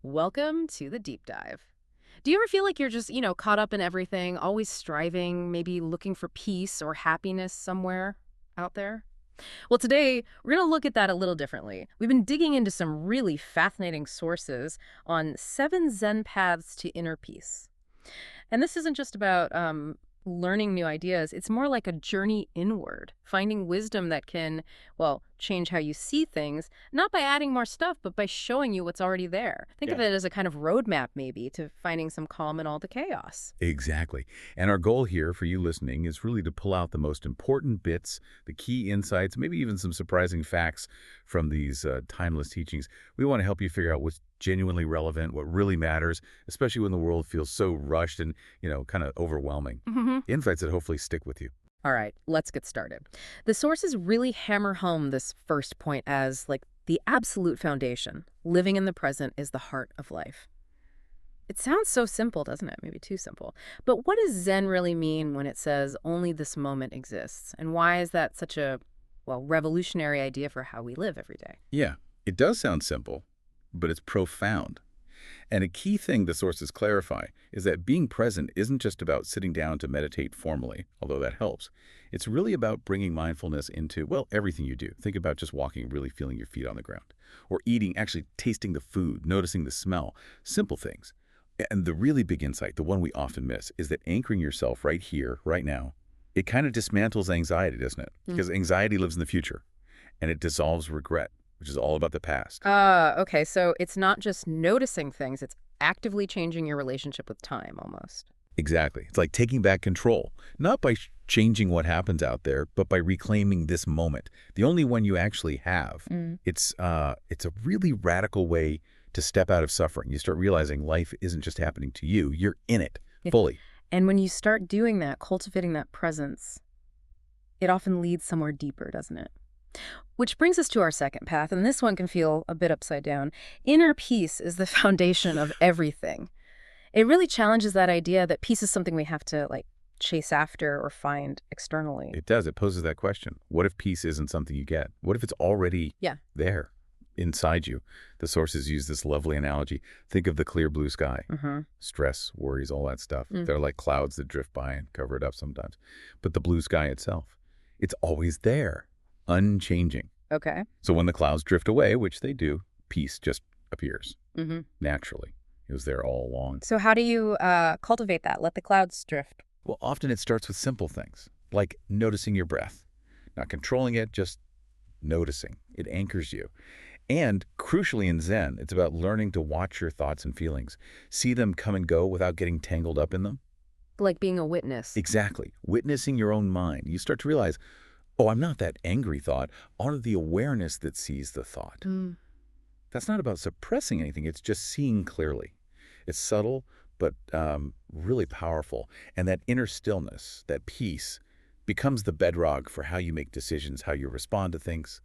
Welcome to the deep dive. Do you ever feel like you're just, caught up in everything, always striving, maybe looking for peace or happiness somewhere out there? Well, today we're going to look at that a little differently. We've been digging into some really fascinating sources on 7 Zen paths to inner peace. And this isn't just about learning new ideas. It's more like a journey inward, finding wisdom that can, well, change how you see things, not by adding more stuff, but by showing you what's already there. Think of Yeah. it as a kind of roadmap, maybe, to finding some calm in all the chaos. Exactly. And our goal here for you listening is really to pull out the most important bits, the key insights, maybe even some surprising facts from these timeless teachings. We want to help you figure out what's genuinely relevant, what really matters, especially when the world feels so rushed and, kind of overwhelming. Insights that hopefully stick with you. All right, let's get started. The sources really hammer home this first point as like the absolute foundation. Living in the present is the heart of life. It sounds so simple, doesn't it? Maybe too simple. But what does Zen really mean when it says only this moment exists? And why is that such a, well, revolutionary idea for how we live every day? Yeah, it does sound simple, but it's profound. And a key thing the sources clarify is that being present isn't just about sitting down to meditate formally, although that helps. It's really about bringing mindfulness into, well, everything you do. Think about just walking, really feeling your feet on the ground. Or eating, actually tasting the food, noticing the smell. Simple things. And the really big insight, the one we often miss, is that anchoring yourself right here, right now, it kind of dismantles anxiety, doesn't it? Because anxiety lives in the future, and it dissolves regret, which is all about the past. Okay, so it's not just noticing things, it's actively changing your relationship with time almost. Exactly. It's like taking back control, not by changing what happens out there, but by reclaiming this moment, the only one you actually have. It's a really radical way to step out of suffering. You start realizing life isn't just happening to you, you're in it Yeah. fully. And when you start doing that, cultivating that presence, it often leads somewhere deeper, doesn't it? Which brings us to our second path, and this one can feel a bit upside down. Inner peace is the foundation of everything. It really challenges that idea that peace is something we have to, like, chase after or find externally. It does. It poses that question. What if peace isn't something you get? What if it's already Yeah. there inside you? The sources use this lovely analogy. Think of the clear blue sky. Stress, worries, all that stuff. They're like clouds that drift by and cover it up sometimes. But the blue sky itself, it's always there, unchanging. Okay. So when the clouds drift away, which they do, peace just appears naturally. It was there all along. So how do you cultivate that? Let the clouds drift. Well, often it starts with simple things, like noticing your breath. Not controlling it, just noticing. It anchors you. And crucially in Zen, it's about learning to watch your thoughts and feelings. See them come and go without getting tangled up in them. Like being a witness. Exactly. Witnessing your own mind. You start to realize, oh, I'm not that angry thought. Honor the awareness that sees the thought. That's not about suppressing anything. It's just seeing clearly. It's subtle, but really powerful. And that inner stillness, that peace, becomes the bedrock for how you make decisions, how you respond to things,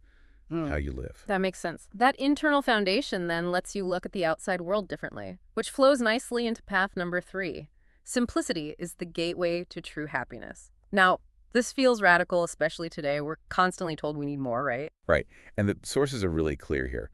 how you live. That makes sense. That internal foundation then lets you look at the outside world differently, which flows nicely into path number 3. Simplicity is the gateway to true happiness. Now, this feels radical, especially today. We're constantly told we need more, right? Right. And the sources are really clear here.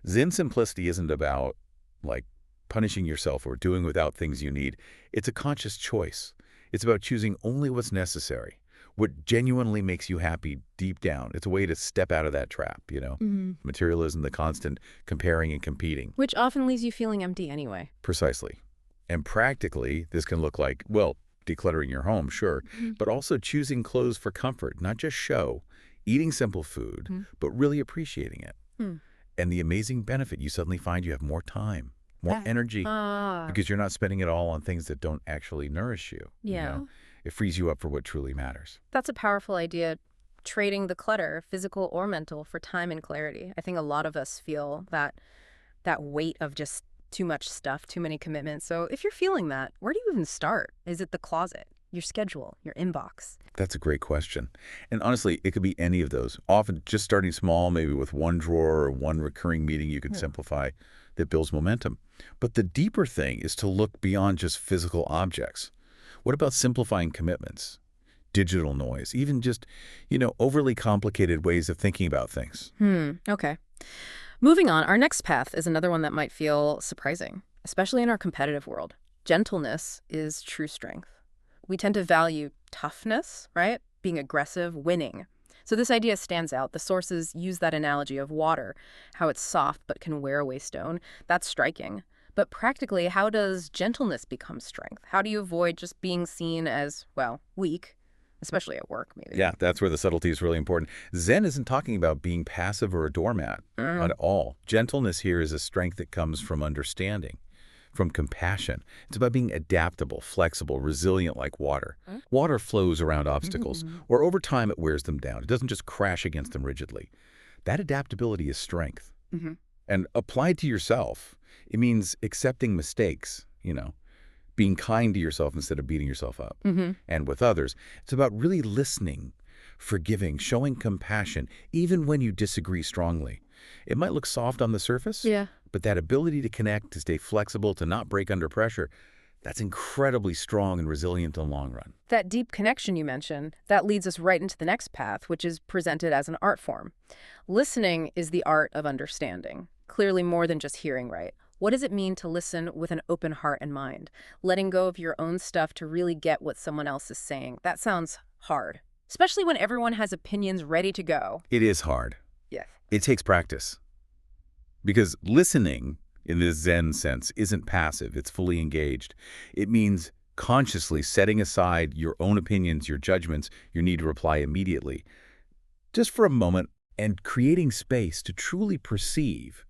Zen simplicity isn't about, like, punishing yourself or doing without things you need. It's a conscious choice. It's about choosing only what's necessary, what genuinely makes you happy deep down. It's a way to step out of that trap, Materialism, the constant comparing and competing. Which often leaves you feeling empty anyway. Precisely. And practically, this can look like, well, decluttering your home, sure, but also choosing clothes for comfort, not just show, eating simple food, but really appreciating it. And the amazing benefit, you suddenly find you have more time, more energy, because you're not spending it all on things that don't actually nourish you. Yeah. It frees you up for what truly matters. That's a powerful idea, trading the clutter, physical or mental, for time and clarity. I think a lot of us feel that weight of just too much stuff, too many commitments. So if you're feeling that, where do you even start? Is it the closet, your schedule, your inbox? That's a great question. And honestly, it could be any of those. Often just starting small, maybe with one drawer or one recurring meeting you can simplify that builds momentum. But the deeper thing is to look beyond just physical objects. What about simplifying commitments? Digital noise, even just, overly complicated ways of thinking about things. Okay. Moving on, our next path is another one that might feel surprising, especially in our competitive world. Gentleness is true strength. We tend to value toughness, right? Being aggressive, winning. So this idea stands out. The sources use that analogy of water, how it's soft but can wear away stone. That's striking. But practically, how does gentleness become strength? How do you avoid just being seen as, well, weak, especially at work, maybe? Yeah, that's where the subtlety is really important. Zen isn't talking about being passive or a doormat at all. Gentleness here is a strength that comes from understanding, from compassion. It's about being adaptable, flexible, resilient like water. Water flows around obstacles, or over time it wears them down. It doesn't just crash against them rigidly. That adaptability is strength. Mm-hmm. And applied to yourself, it means accepting mistakes, being kind to yourself instead of beating yourself up. Mm-hmm. And with others, it's about really listening, forgiving, showing compassion, even when you disagree strongly. It might look soft on the surface, Yeah. but that ability to connect, to stay flexible, to not break under pressure, that's incredibly strong and resilient in the long run. That deep connection you mentioned, that leads us right into the next path, which is presented as an art form. Listening is the art of understanding, clearly more than just hearing right. What does it mean to listen with an open heart and mind? Letting go of your own stuff to really get what someone else is saying. That sounds hard, especially when everyone has opinions ready to go. It is hard. Yes. It takes practice. Because listening, in this Zen sense, isn't passive. It's fully engaged. It means consciously setting aside your own opinions, your judgments, your need to reply immediately, just for a moment, and creating space to truly perceive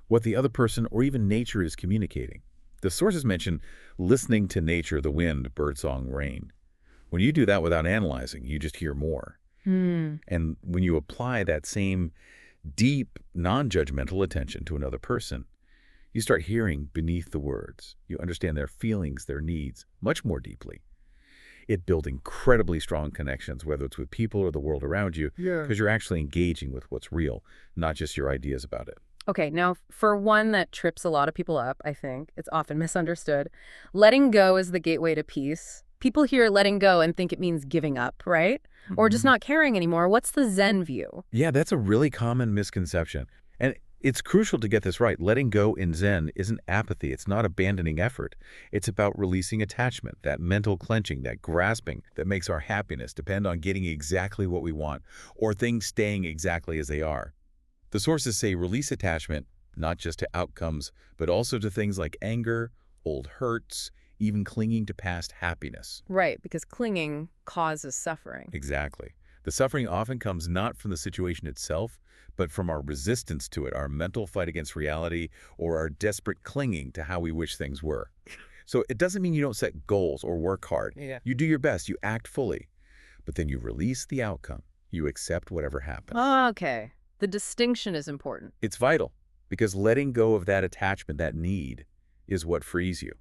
what the other person or even nature is communicating. The sources mention listening to nature, the wind, birdsong, rain. When you do that without analyzing, you just hear more. And when you apply that same deep, non-judgmental attention to another person, you start hearing beneath the words. You understand their feelings, their needs, much more deeply. It builds incredibly strong connections, whether it's with people or the world around you, because you're actually engaging with what's real, not just your ideas about it. Okay, now for one that trips a lot of people up, I think, it's often misunderstood. Letting go is the gateway to peace. People hear letting go and think it means giving up, right? Or just not caring anymore. What's the Zen view? Yeah, that's a really common misconception. And it's crucial to get this right. Letting go in Zen isn't apathy. It's not abandoning effort. It's about releasing attachment, that mental clenching, that grasping that makes our happiness depend on getting exactly what we want or things staying exactly as they are. The sources say release attachment, not just to outcomes, but also to things like anger, old hurts, even clinging to past happiness. Right, because clinging causes suffering. Exactly. The suffering often comes not from the situation itself, but from our resistance to it, our mental fight against reality, or our desperate clinging to how we wish things were. So it doesn't mean you don't set goals or work hard. Yeah. You do your best, you act fully, but then you release the outcome. You accept whatever happens. Okay. The distinction is important. It's vital, because letting go of that attachment, that need, is what frees you.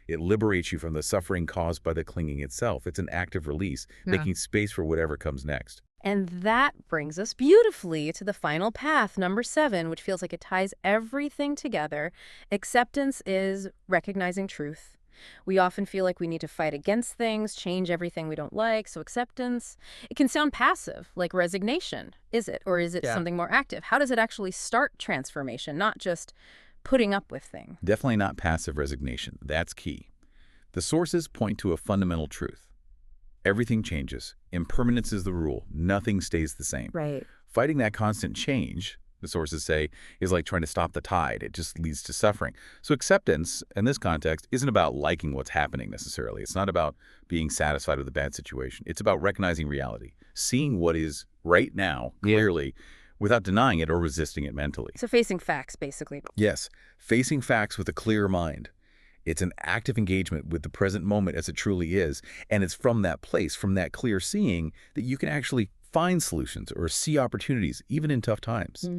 It liberates you from the suffering caused by the clinging itself. It's an active release, making space for whatever comes next. And that brings us beautifully to the final path, number 7, which feels like it ties everything together. Acceptance is recognizing truth. We often feel like we need to fight against things, change everything we don't like. So acceptance, it can sound passive, like resignation. Is it? Or is it something more active? How does it actually start transformation, not just putting up with things? Definitely not passive resignation. That's key. The sources point to a fundamental truth. Everything changes. Impermanence is the rule. Nothing stays the same. Right. Fighting that constant change, the sources say, is like trying to stop the tide. It just leads to suffering. So acceptance, in this context, isn't about liking what's happening necessarily. It's not about being satisfied with a bad situation. It's about recognizing reality, seeing what is right now clearly without denying it or resisting it mentally. So facing facts, basically. Yes, facing facts with a clear mind. It's an active engagement with the present moment as it truly is, and it's from that place, from that clear seeing, that you can actually find solutions or see opportunities, even in tough times.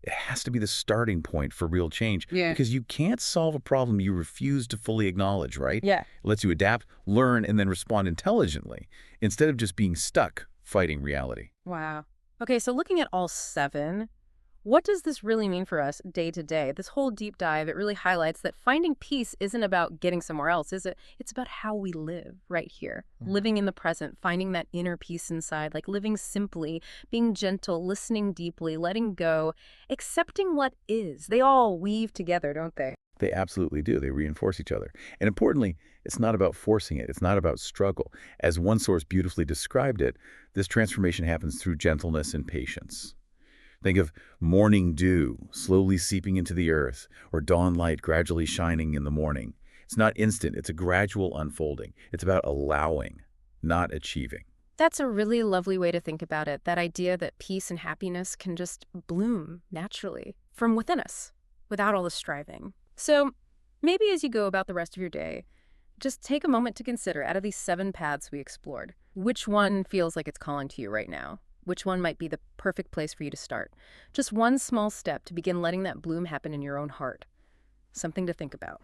It has to be the starting point for real change, because you can't solve a problem you refuse to fully acknowledge, right? Yeah. It lets you adapt, learn, and then respond intelligently, instead of just being stuck fighting reality. Wow. Okay, so looking at all 7, What does this really mean for us day to day? This whole deep dive, it really highlights that finding peace isn't about getting somewhere else, is it? It's about how we live right here, Mhm. living in the present, finding that inner peace inside, like living simply, being gentle, listening deeply, letting go, accepting what is. They all weave together, don't they? They absolutely do. They reinforce each other. And importantly, it's not about forcing it. It's not about struggle. As one source beautifully described it, this transformation happens through gentleness and patience. Think of morning dew slowly seeping into the earth or dawn light gradually shining in the morning. It's not instant, it's a gradual unfolding. It's about allowing, not achieving. That's a really lovely way to think about it, that idea that peace and happiness can just bloom naturally from within us without all the striving. So maybe as you go about the rest of your day, just take a moment to consider out of these 7 paths we explored, which one feels like it's calling to you right now? Which one might be the perfect place for you to start? Just one small step to begin letting that bloom happen in your own heart. Something to think about.